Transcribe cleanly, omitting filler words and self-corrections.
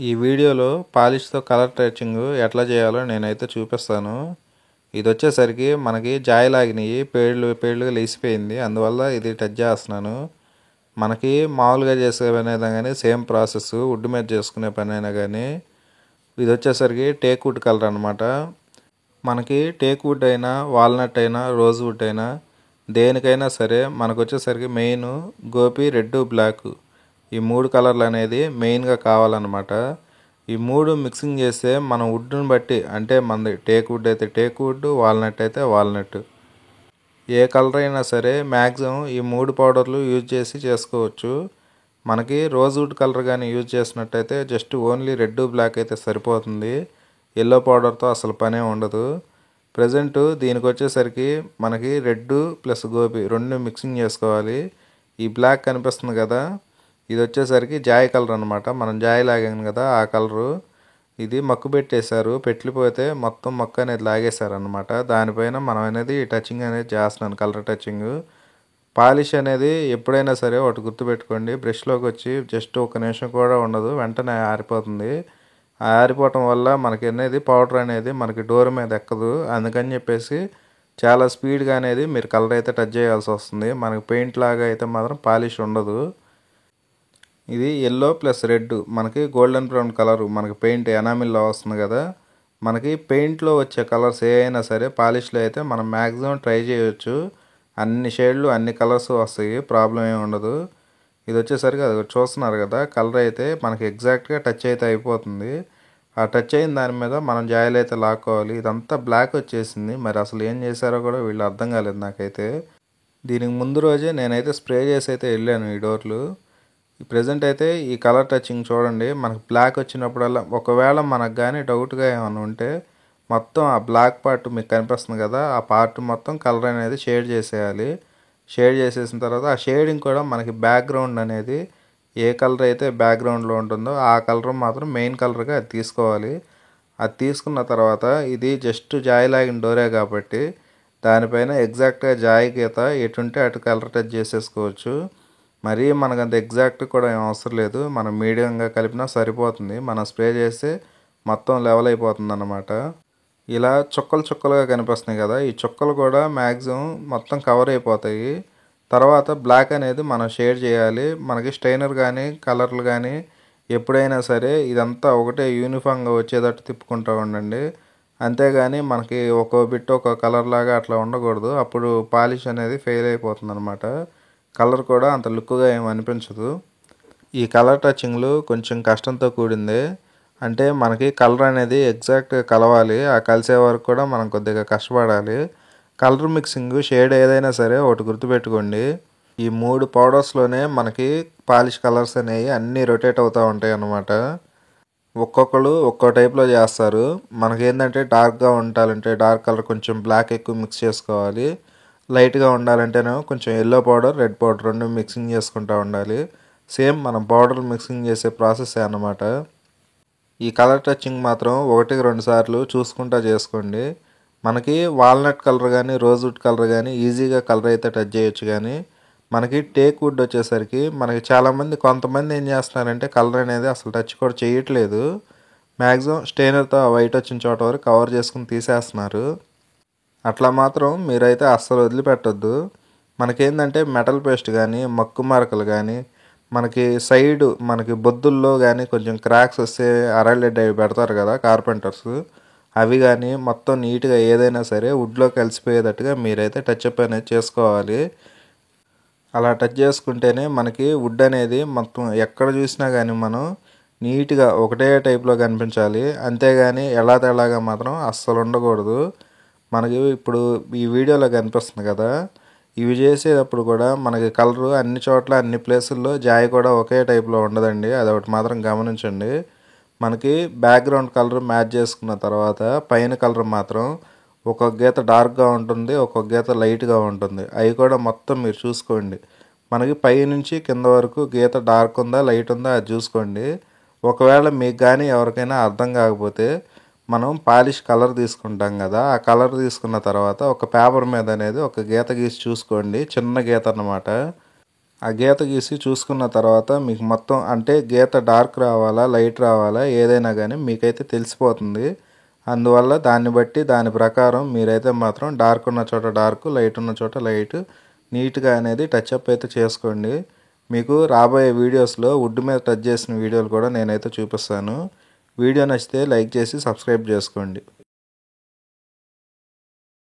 ఈ వీడియోలో పాలిష్తో colour touching ఎట్లా చేయాలో నేనైతే చూపిస్తాను. ఇది వచ్చేసరికి మనకి జాయ్ లాగినవి పేళ్ళుగా లేసిపోయింది, అందువల్ల ఇది టచ్ చేస్తున్నాను. మనకి మామూలుగా చేసే పని అయినా కానీ సేమ్ ప్రాసెస్, వుడ్ మీద చేసుకునే పని అయినా కానీ ఇది వచ్చేసరికి టేక్ వుడ్ కలర్ అనమాట. మనకి టేక్ వుడ్ అయినా, వాల్నట్ అయినా, రోజ్ వుడ్ అయినా దేనికైనా సరే మనకు వచ్చేసరికి మెయిన్ గోపి, రెడ్, బ్లాక్ ఈ మూడు కలర్లు అనేది మెయిన్గా కావాలన్నమాట. ఈ మూడు మిక్సింగ్ చేస్తే మనం వుడ్ని బట్టి, అంటే మనది టేక్ వుడ్ అయితే టేక్ వుడ్, వాల్నట్ అయితే వాల్నట్, ఏ కలర్ అయినా సరే మ్యాక్సిమం ఈ మూడు పౌడర్లు యూజ్ చేసి చేసుకోవచ్చు. మనకి రోజ్ వుడ్ కలర్ కానీ యూజ్ చేసినట్టయితే జస్ట్ ఓన్లీ రెడ్, బ్లాక్ అయితే సరిపోతుంది. ఎల్లో పౌడర్తో అసలు పనే ఉండదు. ప్రజెంట్ దీనికి వచ్చేసరికి మనకి రెడ్ ప్లస్ గోపి రెండు మిక్సింగ్ చేసుకోవాలి. ఈ బ్లాక్ కనిపిస్తుంది కదా, ఇది వచ్చేసరికి జాయ్ కలర్ అనమాట. మనం జాయ్ లాగాం కదా ఆ కలరు. ఇది మక్కు పెట్టేశారు, పెట్టిపోతే మొత్తం మక్కు అనేది లాగేశారు అనమాట. దానిపైన మనం అనేది టచింగ్ అనేది చేస్తున్నాను, కలర్ టచింగ్. పాలిష్ అనేది ఎప్పుడైనా సరే ఒకటి గుర్తుపెట్టుకోండి, బ్రష్లోకి వచ్చి జస్ట్ ఒక నిమిషం కూడా ఉండదు, వెంటనే ఆరిపోతుంది. ఆ ఆరిపోవటం వల్ల మనకి అనేది పౌడర్ అనేది మనకి డోర్ మీద ఎక్కదు. అందుకని చెప్పేసి చాలా స్పీడ్గా అనేది మీరు కలర్ అయితే టచ్ చేయాల్సి వస్తుంది. మనకి పెయింట్ లాగా అయితే మాత్రం పాలిష్ ఉండదు. ఇది ఎల్లో ప్లస్ రెడ్, మనకి గోల్డెన్ బ్రౌన్ కలరు మనకి పెయింట్ ఎనామిల్లో వస్తుంది కదా. మనకి పెయింట్లో వచ్చే కలర్స్ ఏ అయినా సరే పాలిష్లో అయితే మనం మ్యాక్సిమం ట్రై చేయొచ్చు. అన్ని షేడ్లు అన్ని కలర్స్ వస్తాయి, ప్రాబ్లం ఏమి ఉండదు. ఇది వచ్చేసరికి అది చూస్తున్నారు కదా, కలర్ అయితే మనకి ఎగ్జాక్ట్గా టచ్ అయితే అయిపోతుంది. ఆ టచ్ అయిన దాని మీద మనం జాయిలు అయితే లాక్కోవాలి. ఇదంతా బ్లాక్ వచ్చేసింది, మరి అసలు ఏం చేశారో కూడా వీళ్ళు అర్థం కాలేదు నాకైతే. దీనికి ముందు రోజే నేనైతే స్ప్రే చేసి అయితే వెళ్ళాను ఈ డోర్లు. ప్రజెంట్ అయితే ఈ కలర్ టచింగ్ చూడండి, మనకు బ్లాక్ వచ్చినప్పుడల్లా ఒకవేళ మనకు కానీ డౌట్గా ఏమైనా ఉంటే మొత్తం ఆ బ్లాక్ పార్ట్ మీకు కనిపిస్తుంది కదా, ఆ పార్ట్ మొత్తం కలర్ అనేది షేడ్ చేసేయాలి. షేడ్ చేసేసిన తర్వాత ఆ షేడింగ్ కూడా మనకి బ్యాక్గ్రౌండ్ అనేది ఏ కలర్ అయితే బ్యాక్గ్రౌండ్లో ఉంటుందో ఆ కలర్ మాత్రం మెయిన్ కలర్గా అది తీసుకోవాలి. అది తీసుకున్న తర్వాత ఇది జస్ట్ జాయ్ లాగిన డోరే కాబట్టి దానిపైన ఎగ్జాక్ట్గా జాయ్ గీత ఎటుంటే అటు కలర్ టచ్ చేసేసుకోవచ్చు. మరీ మనకు అంత ఎగ్జాక్ట్ కూడా ఏం అవసరం లేదు, మనం మీడియంగా కలిపినా సరిపోతుంది. మనం స్ప్రే చేస్తే మొత్తం లెవెల్ అయిపోతుంది అన్నమాట. ఇలా చుక్కలు చుక్కలుగా కనిపిస్తున్నాయి కదా, ఈ చుక్కలు కూడా మ్యాక్సిమం మొత్తం కవర్ అయిపోతాయి. తర్వాత బ్లాక్ అనేది మనం షేడ్ చేయాలి. మనకి స్టైనర్ కానీ కలర్లు కానీ ఎప్పుడైనా సరే ఇదంతా ఒకటే యూనిఫామ్గా వచ్చేటట్టు తిప్పుకుంటూ ఉండండి. అంతేగాని మనకి ఒక్కో బిట్ ఒక కలర్ లాగా అట్లా ఉండకూడదు, అప్పుడు పాలిష్ అనేది ఫెయిల్ అయిపోతుంది అనమాట. కలర్ కూడా అంత లుక్గా ఏమి అనిపించదు. ఈ కలర్ టచింగ్లు కొంచెం కష్టంతో కూడిందే, అంటే మనకి కలర్ అనేది ఎగ్జాక్ట్గా కలవాలి. ఆ కలిసే వరకు కూడా మనం కొద్దిగా కష్టపడాలి. కలర్ మిక్సింగ్ షేడ్ ఏదైనా సరే ఒకటి గుర్తుపెట్టుకోండి, ఈ మూడు పౌడర్స్లోనే మనకి పాలిష్ కలర్స్ అనేవి అన్నీ రొటేట్ అవుతూ ఉంటాయి అన్నమాట. ఒక్కొక్కరు ఒక్కో టైప్లో చేస్తారు. మనకేంటంటే డార్క్గా ఉండాలంటే డార్క్ కలర్ కొంచెం బ్లాక్ ఎక్కువ మిక్స్ చేసుకోవాలి. లైట్గా ఉండాలంటేనేమో కొంచెం ఎల్లో పౌడర్, రెడ్ పౌడర్ రెండు మిక్సింగ్ చేసుకుంటూ ఉండాలి. సేమ్ మనం పౌడర్ మిక్సింగ్ చేసే ప్రాసెస్ అన్నమాట. ఈ కలర్ టచింగ్ మాత్రం 1-2 సార్లు చూసుకుంటా చేసుకోండి. మనకి వాల్నట్ కలర్ కానీ రోజ్ వుడ్ కలర్ కానీ ఈజీగా కలర్ అయితే టచ్ చేయొచ్చు. కానీ మనకి టేక్ వుడ్ వచ్చేసరికి మనకి చాలామంది కొంతమంది ఏం చేస్తున్నారంటే కలర్ అనేది అసలు టచ్ కూడా చేయట్లేదు. మ్యాక్సిమం స్టెయినర్తో వైట్ వచ్చిన చోట వరకు కవర్ చేసుకుని తీసేస్తున్నారు. అట్లా మాత్రం మీరైతే అస్సలు వదిలిపెట్టొద్దు. మనకేంటంటే మెటల్ పేస్ట్ కానీ మక్కు మరకలు కానీ మనకి సైడ్ మనకి బొద్దుల్లో కానీ కొంచెం క్రాక్స్ వస్తే అరలెడ్ అవి పెడతారు కదా కార్పెంటర్స్, అవి కానీ మొత్తం నీట్గా ఏదైనా సరే వుడ్లో కలిసిపోయేటట్టుగా మీరైతే టచ్అప్ అనేది చేసుకోవాలి. అలా టచ్ చేసుకుంటేనే మనకి వుడ్ అనేది మొత్తం ఎక్కడ చూసినా కానీ మనం నీట్గా ఒకటే టైప్లో కనిపించాలి. అంతేగాని ఎలా తెలాగా మాత్రం అస్సలు ఉండకూడదు. మనకి ఇప్పుడు ఈ వీడియోలో కనిపిస్తుంది కదా, ఇవి చేసేటప్పుడు కూడా మనకి కలరు అన్ని చోట్ల అన్ని ప్లేసుల్లో జాయ్ కూడా ఒకే టైప్లో ఉండదండి, అదొకటి మాత్రం గమనించండి. మనకి బ్యాక్గ్రౌండ్ కలర్ మ్యాచ్ చేసుకున్న తర్వాత పైన కలర్ మాత్రం ఒక్కొక్క గీత డార్క్గా ఉంటుంది, ఒక్కొక్క గీత లైట్గా ఉంటుంది. అవి కూడా మొత్తం మీరు చూసుకోండి. మనకి పై నుంచి కింద వరకు గీత డార్క్ ఉందా లైట్ ఉందా అది చూసుకోండి. ఒకవేళ మీకు కానీ ఎవరికైనా అర్థం కాకపోతే మనం పాలిష్ కలర్ తీసుకుంటాం కదా, ఆ కలర్ తీసుకున్న తర్వాత ఒక పేపర్ మీద అనేది ఒక గీత గీసి చూసుకోండి, చిన్న గీత అన్నమాట. ఆ గీత గీసి చూసుకున్న తర్వాత మీకు మొత్తం అంటే గీత డార్క్ రావాలా లైట్ రావాలా ఏదైనా కానీ మీకైతే తెలిసిపోతుంది. అందువల్ల దాన్ని బట్టి దాని ప్రకారం మీరైతే మాత్రం డార్క్ ఉన్న చోట డార్క్, లైట్ ఉన్న చోట లైట్ నీట్గా అనేది టచ్అప్ అయితే చేసుకోండి. మీకు రాబోయే వీడియోస్లో వుడ్ మీద టచ్ చేసిన వీడియోలు కూడా నేనైతే చూపిస్తాను. వీడియో నచ్చితే లైక్ చేసి సబ్స్క్రైబ్ చేసుకోండి.